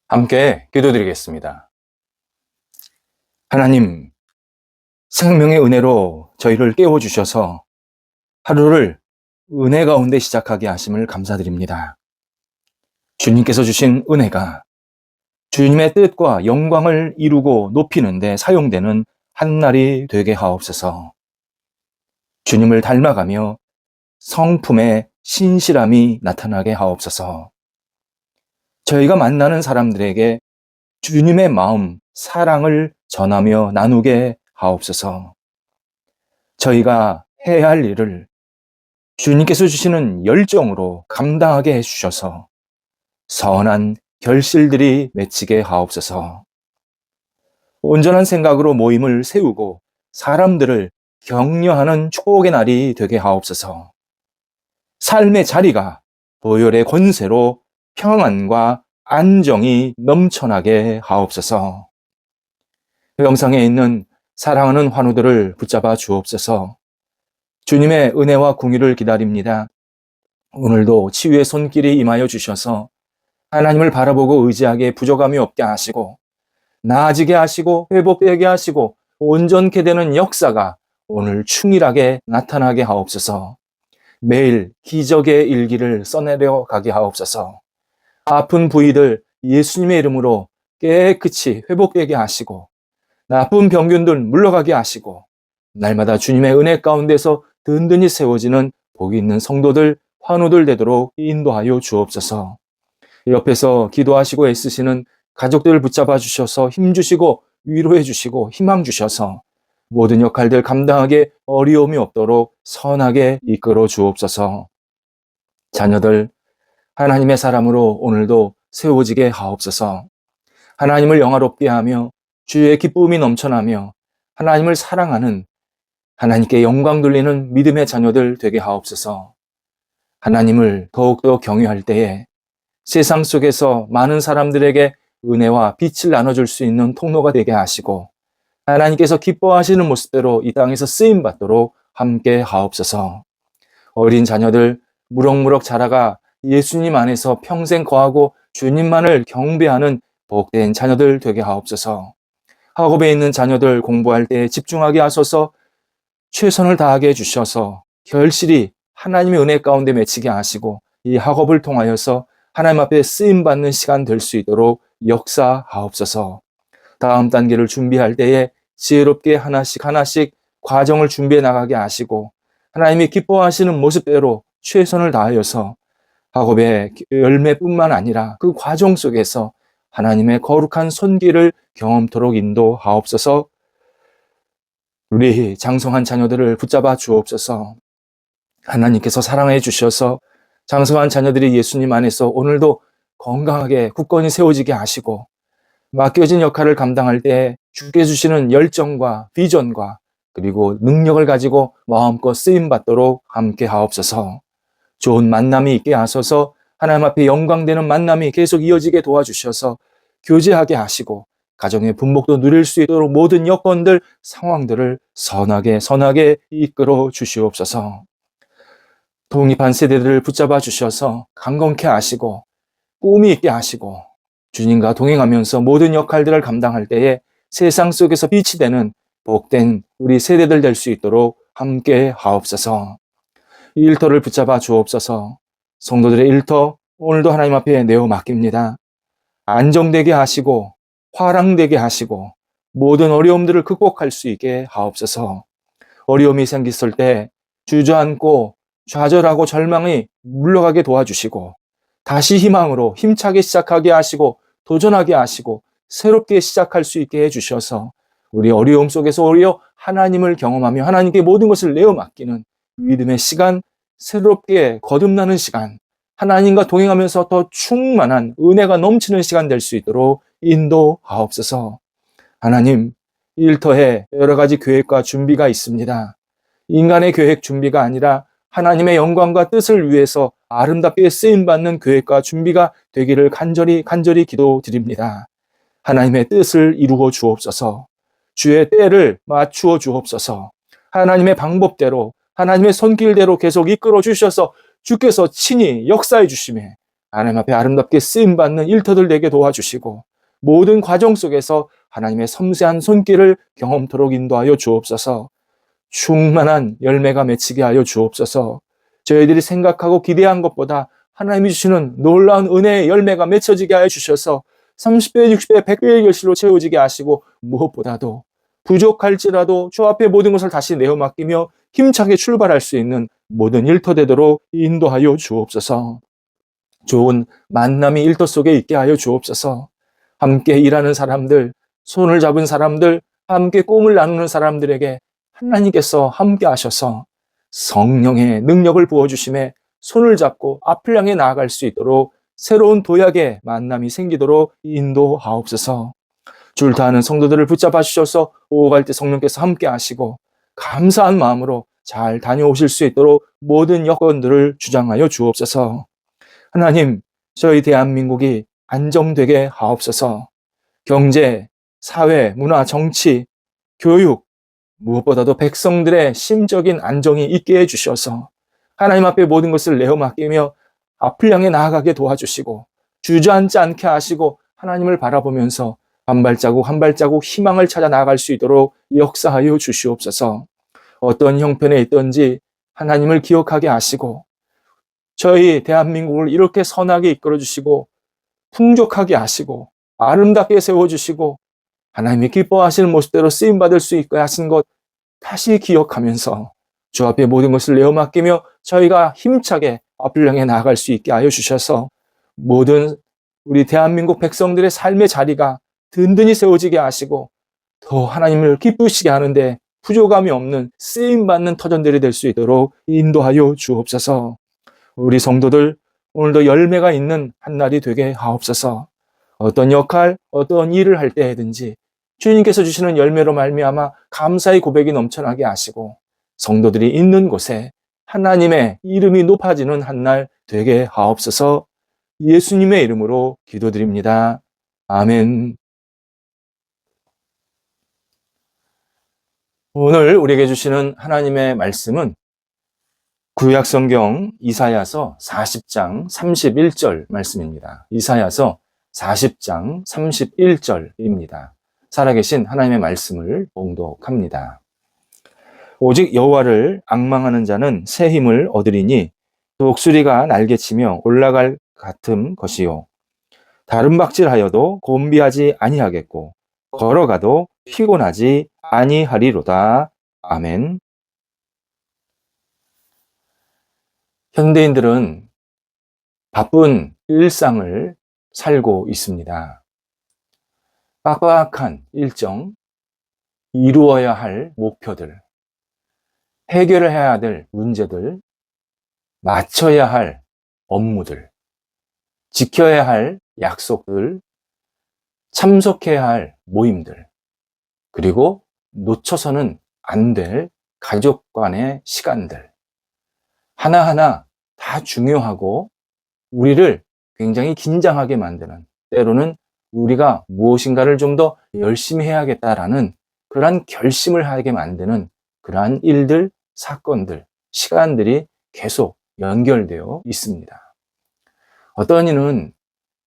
함께 기도드리겠습니다. 하나님, 생명의 은혜로 저희를 깨워주셔서 하루를 은혜 가운데 시작하게 하심을 감사드립니다. 주님께서 주신 은혜가 주님의 뜻과 영광을 이루고 높이는 데 사용되는 한 날이 되게 하옵소서. 주님을 닮아가며 성품의 신실함이 나타나게 하옵소서. 저희가 만나는 사람들에게 주님의 마음, 사랑을 전하며 나누게 하옵소서. 저희가 해야 할 일을 주님께서 주시는 열정으로 감당하게 해주셔서 선한 결실들이 맺히게 하옵소서. 온전한 생각으로 모임을 세우고 사람들을 격려하는 축복의 날이 되게 하옵소서. 삶의 자리가 보혈의 권세로 평안과 안정이 넘쳐나게 하옵소서. 영상에 있는 사랑하는 환우들을 붙잡아 주옵소서. 주님의 은혜와 공의를 기다립니다. 오늘도 치유의 손길이 임하여 주셔서 하나님을 바라보고 의지하게 부족함이 없게 하시고 나아지게 하시고 회복되게 하시고 온전케 되는 역사가 오늘 충실하게 나타나게 하옵소서. 매일 기적의 일기를 써내려 가게 하옵소서. 아픈 부위들 예수님의 이름으로 깨끗이 회복되게 하시고 나쁜 병균들 물러가게 하시고 날마다 주님의 은혜 가운데서 든든히 세워지는 복이 있는 성도들, 환우들 되도록 인도하여 주옵소서. 옆에서 기도하시고 애쓰시는 가족들을 붙잡아 주셔서 힘주시고 위로해 주시고 희망 주셔서 모든 역할들 감당하게 어려움이 없도록 선하게 이끌어 주옵소서. 자녀들 하나님의 사람으로 오늘도 세워지게 하옵소서. 하나님을 영화롭게 하며 주의 기쁨이 넘쳐나며 하나님을 사랑하는 하나님께 영광 돌리는 믿음의 자녀들 되게 하옵소서. 하나님을 더욱더 경외할 때에 세상 속에서 많은 사람들에게 은혜와 빛을 나눠줄 수 있는 통로가 되게 하시고 하나님께서 기뻐하시는 모습대로 이 땅에서 쓰임받도록 함께 하옵소서. 어린 자녀들 무럭무럭 자라가 예수님 안에서 평생 거하고 주님만을 경배하는 복된 자녀들 되게 하옵소서. 학업에 있는 자녀들 공부할 때 집중하게 하소서. 최선을 다하게 해주셔서 결실이 하나님의 은혜 가운데 맺히게 하시고 이 학업을 통하여서 하나님 앞에 쓰임받는 시간 될 수 있도록 역사하옵소서. 다음 단계를 준비할 때에 지혜롭게 하나씩 과정을 준비해 나가게 하시고 하나님이 기뻐하시는 모습대로 최선을 다하여서 학업의 열매뿐만 아니라 그 과정 속에서 하나님의 거룩한 손길을 경험토록 인도하옵소서. 우리 장성한 자녀들을 붙잡아 주옵소서. 하나님께서 사랑해 주셔서 장성한 자녀들이 예수님 안에서 오늘도 건강하게 굳건히 세워지게 하시고 맡겨진 역할을 감당할 때 주께 주시는 열정과 비전과 그리고 능력을 가지고 마음껏 쓰임받도록 함께 하옵소서. 좋은 만남이 있게 하소서. 하나님 앞에 영광되는 만남이 계속 이어지게 도와주셔서 교제하게 하시고 가정의 분복도 누릴 수 있도록 모든 여건들, 상황들을 선하게 이끌어 주시옵소서. 독립한 세대들을 붙잡아 주셔서 강건케 하시고 꿈이 있게 하시고 주님과 동행하면서 모든 역할들을 감당할 때에 세상 속에서 빛이 되는 복된 우리 세대들 될 수 있도록 함께 하옵소서. 이 일터를 붙잡아 주옵소서. 성도들의 일터 오늘도 하나님 앞에 내어 맡깁니다. 안정되게 하시고 화랑되게 하시고 모든 어려움들을 극복할 수 있게 하옵소서. 어려움이 생겼을 때 주저앉고 좌절하고 절망이 물러가게 도와주시고 다시 희망으로 힘차게 시작하게 하시고 도전하게 하시고 새롭게 시작할 수 있게 해주셔서 우리 어려움 속에서 오히려 하나님을 경험하며 하나님께 모든 것을 내어 맡기는 믿음의 시간, 새롭게 거듭나는 시간, 하나님과 동행하면서 더 충만한 은혜가 넘치는 시간 될 수 있도록 인도하옵소서. 하나님, 일터에 여러 가지 계획과 준비가 있습니다. 인간의 계획 준비가 아니라 하나님의 영광과 뜻을 위해서 아름답게 쓰임받는 계획과 준비가 되기를 간절히 기도드립니다. 하나님의 뜻을 이루어 주옵소서. 주의 때를 맞추어 주옵소서. 하나님의 방법대로 하나님의 손길대로 계속 이끌어 주셔서 주께서 친히 역사해 주심에 하나님 앞에 아름답게 쓰임받는 일터들 되게 도와주시고 모든 과정 속에서 하나님의 섬세한 손길을 경험토록 인도하여 주옵소서. 충만한 열매가 맺히게 하여 주옵소서. 저희들이 생각하고 기대한 것보다 하나님이 주시는 놀라운 은혜의 열매가 맺혀지게 하여 주셔서 30배, 60배, 100배의 결실로 채워지게 하시고 무엇보다도 부족할지라도 주 앞에 모든 것을 다시 내어 맡기며 힘차게 출발할 수 있는 모든 일터 되도록 인도하여 주옵소서. 좋은 만남이 일터 속에 있게 하여 주옵소서. 함께 일하는 사람들, 손을 잡은 사람들, 함께 꿈을 나누는 사람들에게 하나님께서 함께 하셔서 성령의 능력을 부어주심에 손을 잡고 앞을 향해 나아갈 수 있도록 새로운 도약의 만남이 생기도록 인도하옵소서. 줄다하는 성도들을 붙잡아 주셔서 오갈 때 성령께서 함께 하시고 감사한 마음으로 잘 다녀오실 수 있도록 모든 여건들을 주장하여 주옵소서. 하나님, 저희 대한민국이 안정되게 하옵소서. 경제, 사회, 문화, 정치, 교육, 무엇보다도 백성들의 심적인 안정이 있게 해주셔서 하나님 앞에 모든 것을 내어 맡기며 앞을 향해 나아가게 도와주시고 주저앉지 않게 하시고 하나님을 바라보면서 한 발자국 한 발자국 희망을 찾아 나아갈 수 있도록 역사하여 주시옵소서. 어떤 형편에 있든지 하나님을 기억하게 하시고 저희 대한민국을 이렇게 선하게 이끌어주시고 풍족하게 하시고 아름답게 세워주시고 하나님이 기뻐하시는 모습대로 쓰임받을 수 있게 하신 것 다시 기억하면서 주 앞에 모든 것을 내어 맡기며 저희가 힘차게 앞을 향해 나아갈 수 있게 하여 주셔서 모든 우리 대한민국 백성들의 삶의 자리가 든든히 세워지게 하시고 더 하나님을 기쁘시게 하는데 부족함이 없는 쓰임받는 터전들이 될 수 있도록 인도하여 주옵소서. 우리 성도들 오늘도 열매가 있는 한 날이 되게 하옵소서. 어떤 역할, 어떤 일을 할 때든지 주님께서 주시는 열매로 말미암아 감사의 고백이 넘쳐나게 하시고 성도들이 있는 곳에 하나님의 이름이 높아지는 한 날 되게 하옵소서. 예수님의 이름으로 기도드립니다. 아멘. 오늘 우리에게 주시는 하나님의 말씀은 구약성경 이사야서 40장 31절 말씀입니다. 이사야서 40장 31절입니다. 살아계신 하나님의 말씀을 봉독합니다. 오직 여호와를 앙망하는 자는 새 힘을 얻으리니 독수리가 날개치며 올라갈 같은 것이요 다른 박질하여도 곤비하지 아니하겠고 걸어가도 피곤하지 아니하리로다. 아멘. 현대인들은 바쁜 일상을 살고 있습니다. 빡빡한 일정, 이루어야 할 목표들, 해결해야 될 문제들, 맞춰야 할 업무들, 지켜야 할 약속들, 참석해야 할 모임들, 그리고 놓쳐서는 안 될 가족 간의 시간들. 하나하나 다 중요하고 우리를 굉장히 긴장하게 만드는, 때로는 우리가 무엇인가를 좀 더 열심히 해야겠다라는 그러한 결심을 하게 만드는 그러한 일들, 사건들, 시간들이 계속 연결되어 있습니다. 어떤 이는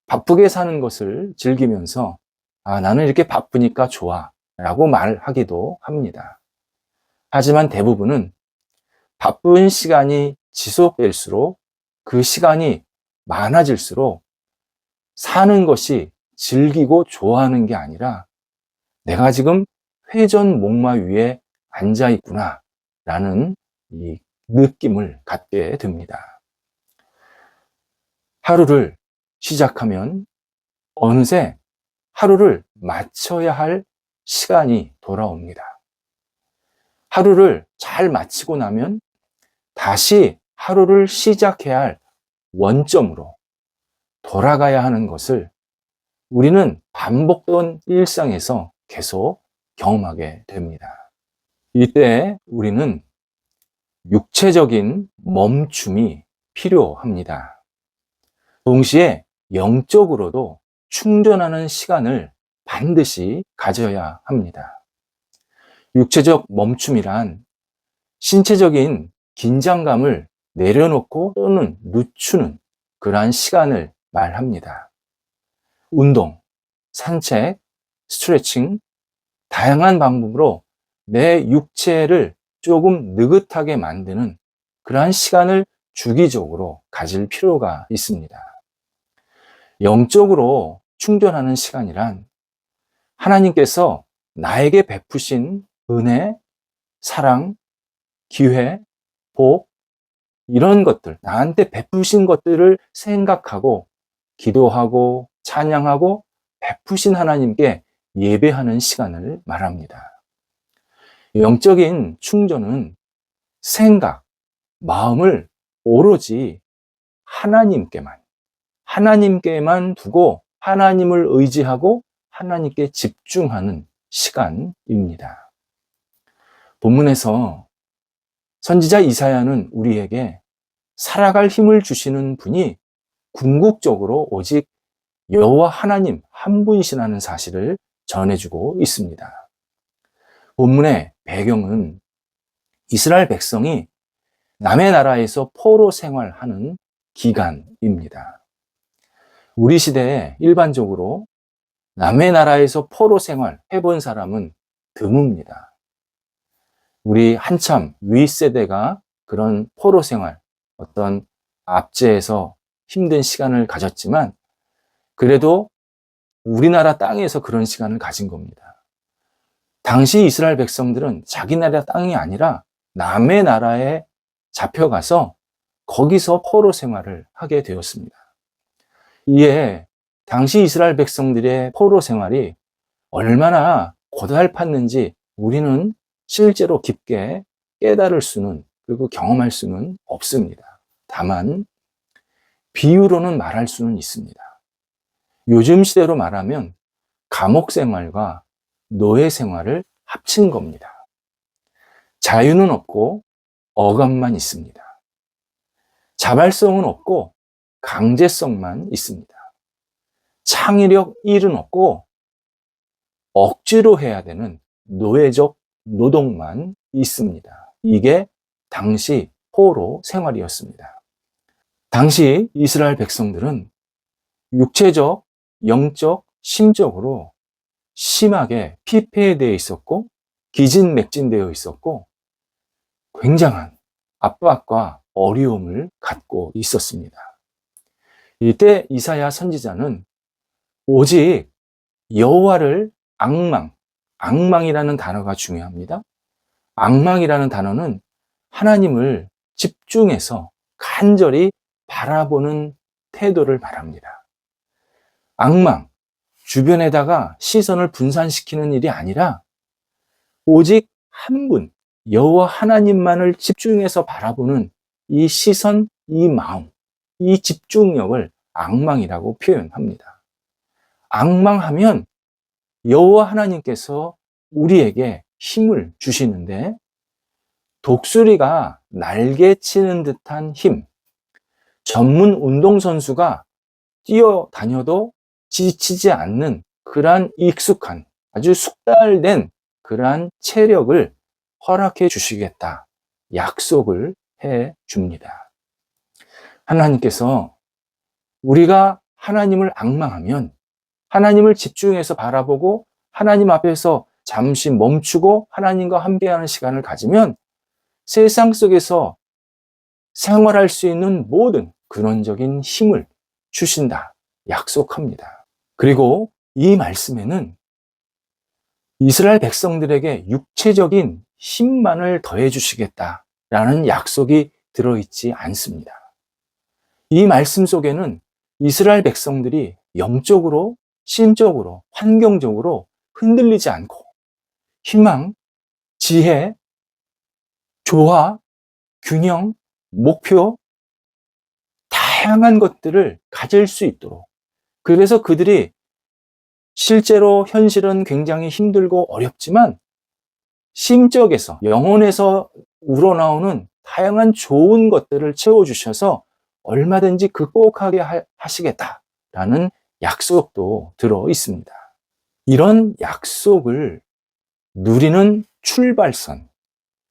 바쁘게 사는 것을 즐기면서 나는 이렇게 바쁘니까 좋아 라고 말하기도 합니다. 하지만 대부분은 바쁜 시간이 지속될수록 그 시간이 많아질수록 사는 것이 즐기고 좋아하는 게 아니라 내가 지금 회전목마 위에 앉아 있구나 라는 이 느낌을 갖게 됩니다. 하루를 시작하면 어느새 하루를 마쳐야 할 시간이 돌아옵니다. 하루를 잘 마치고 나면 다시 하루를 시작해야 할 원점으로 돌아가야 하는 것을 우리는 반복된 일상에서 계속 경험하게 됩니다. 이때 우리는 육체적인 멈춤이 필요합니다. 동시에 영적으로도 충전하는 시간을 반드시 가져야 합니다. 육체적 멈춤이란 신체적인 긴장감을 내려놓고 또는 늦추는 그러한 시간을 말합니다. 운동, 산책, 스트레칭, 다양한 방법으로 내 육체를 조금 느긋하게 만드는 그러한 시간을 주기적으로 가질 필요가 있습니다. 영적으로 충전하는 시간이란 하나님께서 나에게 베푸신 은혜, 사랑, 기회, 복, 이런 것들, 나한테 베푸신 것들을 생각하고 기도하고 찬양하고 베푸신 하나님께 예배하는 시간을 말합니다. 영적인 충전은 생각, 마음을 오로지 하나님께만 두고 하나님을 의지하고 하나님께 집중하는 시간입니다. 본문에서 선지자 이사야는 우리에게 살아갈 힘을 주시는 분이 궁극적으로 오직 여호와 하나님 한 분이시라는 사실을 전해주고 있습니다. 본문의 배경은 이스라엘 백성이 남의 나라에서 포로 생활하는 기간입니다. 우리 시대에 일반적으로 남의 나라에서 포로 생활 해본 사람은 드뭅니다. 우리 한참 윗세대가 그런 포로 생활, 어떤 압제에서 힘든 시간을 가졌지만 그래도 우리나라 땅에서 그런 시간을 가진 겁니다. 당시 이스라엘 백성들은 자기 나라 땅이 아니라 남의 나라에 잡혀가서 거기서 포로 생활을 하게 되었습니다. 이에 당시 이스라엘 백성들의 포로 생활이 얼마나 고달팠는지 우리는 실제로 깊게 깨달을 수는 그리고 경험할 수는 없습니다. 다만 비유로는 말할 수는 있습니다. 요즘 시대로 말하면 감옥 생활과 노예 생활을 합친 겁니다. 자유는 없고 억압만 있습니다. 자발성은 없고 강제성만 있습니다. 창의력 1은 없고 억지로 해야 되는 노예적 노동만 있습니다. 이게 당시 포로 생활이었습니다. 당시 이스라엘 백성들은 육체적, 영적, 심적으로 심하게 피폐되어 있었고 기진맥진되어 있었고 굉장한 압박과 어려움을 갖고 있었습니다. 이때 이사야 선지자는 오직 여호와를 악망이라는 단어가 중요합니다. 악망이라는 단어는 하나님을 집중해서 간절히 바라보는 태도를 말합니다. 악망, 주변에다가 시선을 분산시키는 일이 아니라 오직 한 분, 여호와 하나님만을 집중해서 바라보는 이 시선, 이 마음, 이 집중력을 악망이라고 표현합니다. 악망하면 여호와 하나님께서 우리에게 힘을 주시는데 독수리가 날개치는 듯한 힘, 전문 운동선수가 뛰어다녀도 지치지 않는 그러한 익숙한 아주 숙달된 그러한 체력을 허락해 주시겠다 약속을 해 줍니다. 하나님께서 우리가 하나님을 앙망하면 하나님을 집중해서 바라보고 하나님 앞에서 잠시 멈추고 하나님과 함께하는 시간을 가지면 세상 속에서 생활할 수 있는 모든 근원적인 힘을 주신다 약속합니다. 그리고 이 말씀에는 이스라엘 백성들에게 육체적인 힘만을 더해 주시겠다라는 약속이 들어있지 않습니다. 이 말씀 속에는 이스라엘 백성들이 영적으로, 심적으로, 환경적으로 흔들리지 않고 희망, 지혜, 조화, 균형, 목표, 다양한 것들을 가질 수 있도록 그래서 그들이 실제로 현실은 굉장히 힘들고 어렵지만 심적에서, 영혼에서 우러나오는 다양한 좋은 것들을 채워주셔서 얼마든지 극복하게 하시겠다라는 약속도 들어 있습니다. 이런 약속을 누리는 출발선,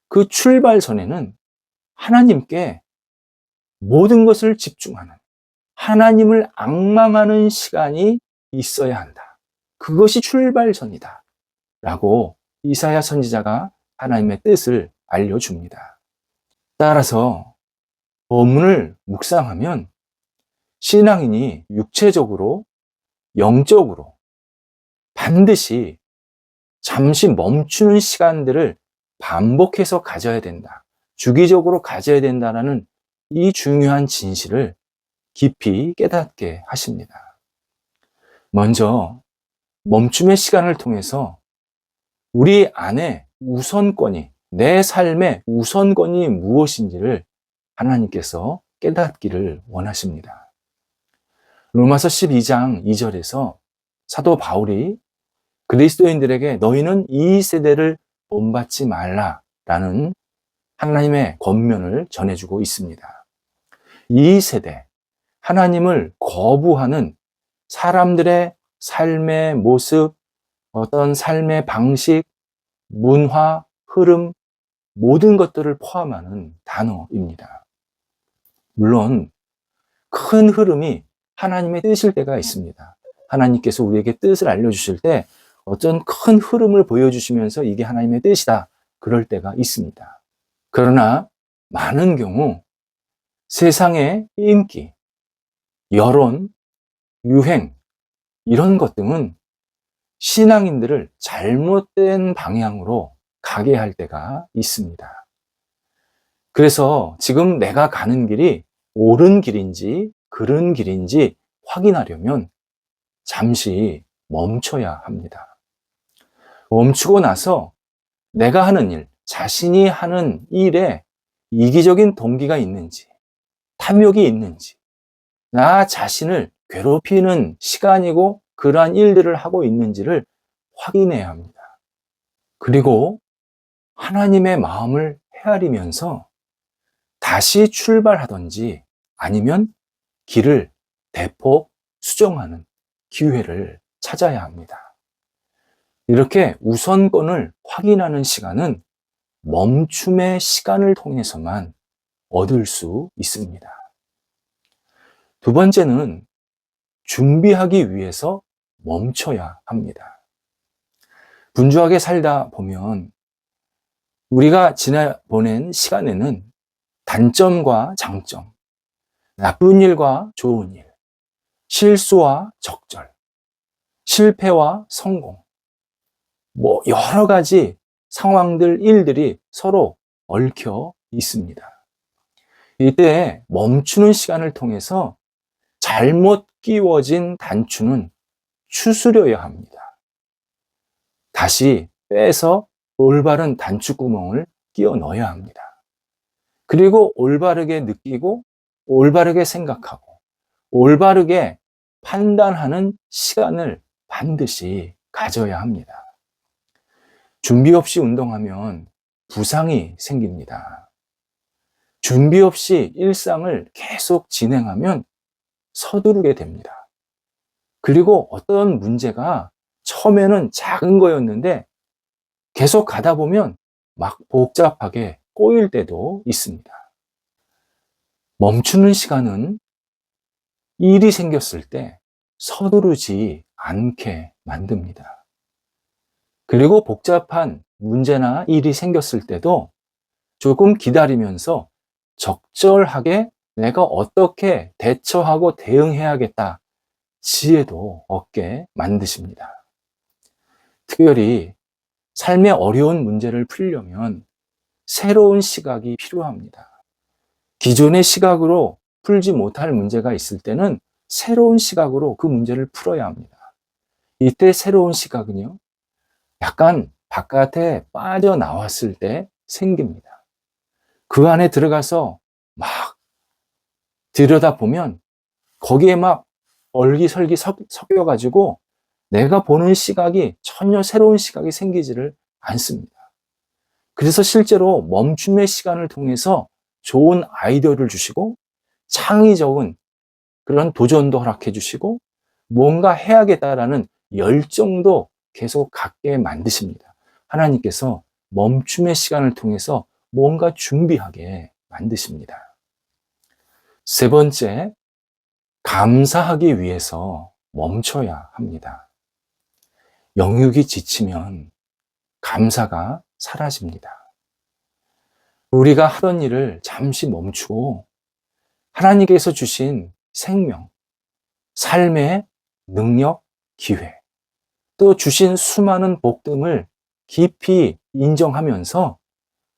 그 출발선에는 하나님께 모든 것을 집중하는, 하나님을 앙망하는 시간이 있어야 한다. 그것이 출발선이다. 라고 이사야 선지자가 하나님의 뜻을 알려줍니다. 따라서 본문을 묵상하면 신앙인이 육체적으로, 영적으로 반드시 잠시 멈추는 시간들을 반복해서 가져야 된다. 주기적으로 가져야 된다라는 이 중요한 진실을 깊이 깨닫게 하십니다. 먼저 멈춤의 시간을 통해서 우리 안에 우선권이, 내 삶의 우선권이 무엇인지를 하나님께서 깨닫기를 원하십니다. 로마서 12장 2절에서 사도 바울이 그리스도인들에게 너희는 이 세대를 본받지 말라라는 하나님의 권면을 전해주고 있습니다. 이 세대, 하나님을 거부하는 사람들의 삶의 모습, 어떤 삶의 방식, 문화, 흐름, 모든 것들을 포함하는 단어입니다. 물론 큰 흐름이 하나님의 뜻일 때가 있습니다. 하나님께서 우리에게 뜻을 알려주실 때 어떤 큰 흐름을 보여주시면서 이게 하나님의 뜻이다. 그럴 때가 있습니다. 그러나 많은 경우 세상의 인기, 여론, 유행, 이런 것 등은 신앙인들을 잘못된 방향으로 가게 할 때가 있습니다. 그래서 지금 내가 가는 길이 옳은 길인지 그른 길인지 확인하려면 잠시 멈춰야 합니다. 멈추고 나서 내가 하는 일, 자신이 하는 일에 이기적인 동기가 있는지, 탐욕이 있는지, 나 자신을 괴롭히는 시간이고 그러한 일들을 하고 있는지를 확인해야 합니다. 그리고 하나님의 마음을 헤아리면서 다시 출발하든지 아니면 길을 대폭 수정하는 기회를 찾아야 합니다. 이렇게 우선권을 확인하는 시간은 멈춤의 시간을 통해서만 얻을 수 있습니다. 두 번째는 준비하기 위해서 멈춰야 합니다. 분주하게 살다 보면 우리가 보낸 시간에는 단점과 장점, 나쁜 일과 좋은 일, 실수와 적절, 실패와 성공, 여러 가지 상황들, 일들이 서로 얽혀 있습니다. 이때 멈추는 시간을 통해서 잘못 끼워진 단추는 추스려야 합니다. 다시 빼서 올바른 단추구멍을 끼워 넣어야 합니다. 그리고 올바르게 느끼고 올바르게 생각하고 올바르게 판단하는 시간을 반드시 가져야 합니다. 준비 없이 운동하면 부상이 생깁니다. 준비 없이 일상을 계속 진행하면 서두르게 됩니다. 그리고 어떤 문제가 처음에는 작은 거였는데 계속 가다 보면 막 복잡하게 꼬일 때도 있습니다. 멈추는 시간은 일이 생겼을 때 서두르지 않게 만듭니다. 그리고 복잡한 문제나 일이 생겼을 때도 조금 기다리면서 적절하게 내가 어떻게 대처하고 대응해야겠다 지혜도 얻게 만드십니다. 특별히 삶의 어려운 문제를 풀려면 새로운 시각이 필요합니다. 기존의 시각으로 풀지 못할 문제가 있을 때는 새로운 시각으로 그 문제를 풀어야 합니다. 이때 새로운 시각은요, 약간 바깥에 빠져나왔을 때 생깁니다. 그 안에 들어가서 막 들여다보면 거기에 막 얼기설기 섞여가지고 내가 보는 시각이 전혀 새로운 시각이 생기지를 않습니다. 그래서 실제로 멈춤의 시간을 통해서 좋은 아이디어를 주시고 창의적인 그런 도전도 허락해 주시고 뭔가 해야겠다라는 열정도 계속 갖게 만드십니다. 하나님께서 멈춤의 시간을 통해서 뭔가 준비하게 만드십니다. 세 번째, 감사하기 위해서 멈춰야 합니다. 영육이 지치면 감사가 사라집니다. 우리가 하던 일을 잠시 멈추고 하나님께서 주신 생명, 삶의 능력, 기회, 또 주신 수많은 복 등을 깊이 인정하면서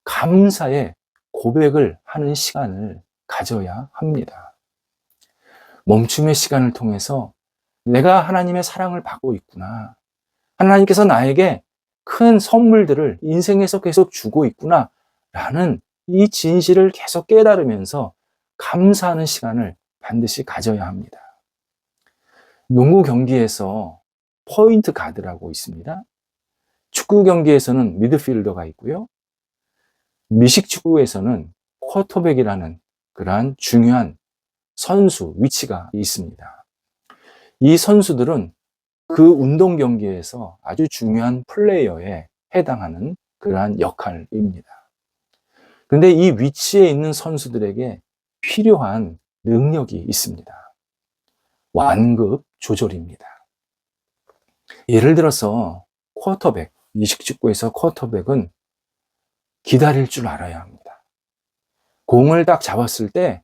감사의 고백을 하는 시간을 가져야 합니다. 멈춤의 시간을 통해서 내가 하나님의 사랑을 받고 있구나. 하나님께서 나에게 큰 선물들을 인생에서 계속 주고 있구나. 라는 이 진실을 계속 깨달으면서 감사하는 시간을 반드시 가져야 합니다. 농구 경기에서 포인트 가드라고 있습니다. 축구 경기에서는 미드필더가 있고요. 미식 축구에서는 쿼터백이라는 그러한 중요한 선수 위치가 있습니다. 이 선수들은 그 운동 경기에서 아주 중요한 플레이어에 해당하는 그러한 역할입니다. 그런데 이 위치에 있는 선수들에게 필요한 능력이 있습니다. 완급 조절입니다. 예를 들어서 쿼터백, 미식축구에서 쿼터백은 기다릴 줄 알아야 합니다. 공을 딱 잡았을 때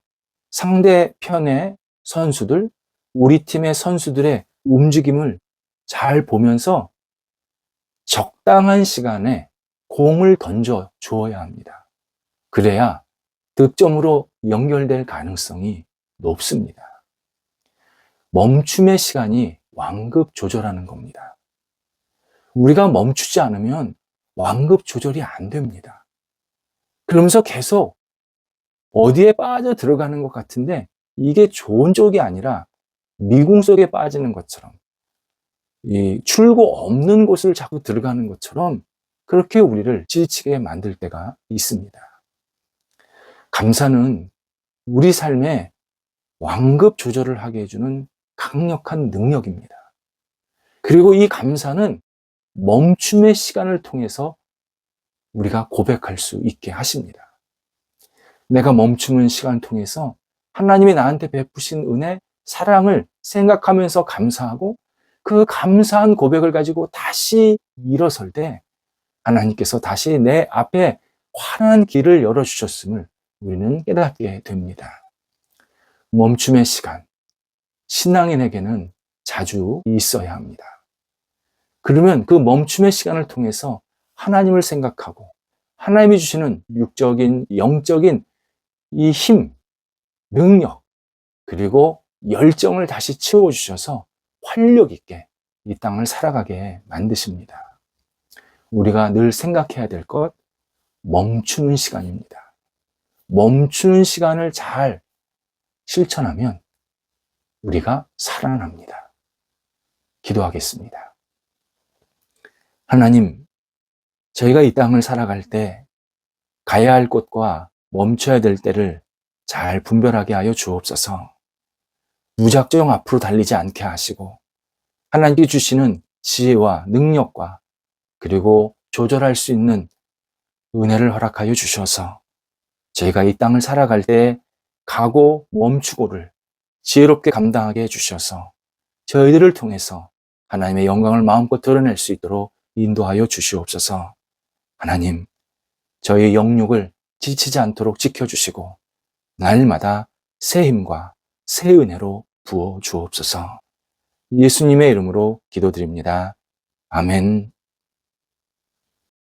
상대편의 선수들, 우리 팀의 선수들의 움직임을 잘 보면서 적당한 시간에 공을 던져 주어야 합니다. 그래야 득점으로 연결될 가능성이 높습니다. 멈춤의 시간이 완급 조절하는 겁니다. 우리가 멈추지 않으면 완급 조절이 안 됩니다. 그러면서 계속 어디에 빠져 들어가는 것 같은데 이게 좋은 쪽이 아니라 미궁 속에 빠지는 것처럼 이 출구 없는 곳을 자꾸 들어가는 것처럼 그렇게 우리를 지치게 만들 때가 있습니다. 감사는 우리 삶에 완급 조절을 하게 해주는 강력한 능력입니다. 그리고 이 감사는 멈춤의 시간을 통해서 우리가 고백할 수 있게 하십니다. 내가 멈추는 시간을 통해서 하나님이 나한테 베푸신 은혜, 사랑을 생각하면서 감사하고 그 감사한 고백을 가지고 다시 일어설 때 하나님께서 다시 내 앞에 환한 길을 열어주셨음을 우리는 깨닫게 됩니다. 멈춤의 시간, 신앙인에게는 자주 있어야 합니다. 그러면 그 멈춤의 시간을 통해서 하나님을 생각하고 하나님이 주시는 육적인, 영적인 이 힘, 능력, 그리고 열정을 다시 채워주셔서 활력 있게 이 땅을 살아가게 만드십니다. 우리가 늘 생각해야 될 것, 멈추는 시간입니다. 멈추는 시간을 잘 실천하면 우리가 살아납니다. 기도하겠습니다. 하나님, 저희가 이 땅을 살아갈 때 가야 할 곳과 멈춰야 될 때를 잘 분별하게 하여 주옵소서. 무작정 앞으로 달리지 않게 하시고 하나님께 주시는 지혜와 능력과 그리고 조절할 수 있는 은혜를 허락하여 주셔서 저희가 이 땅을 살아갈 때 가고 멈추고를 지혜롭게 감당하게 해주셔서 저희들을 통해서 하나님의 영광을 마음껏 드러낼 수 있도록 인도하여 주시옵소서. 하나님, 저희의 영육을 지치지 않도록 지켜주시고 날마다 새 힘과 새 은혜로 부어 주옵소서. 예수님의 이름으로 기도드립니다. 아멘.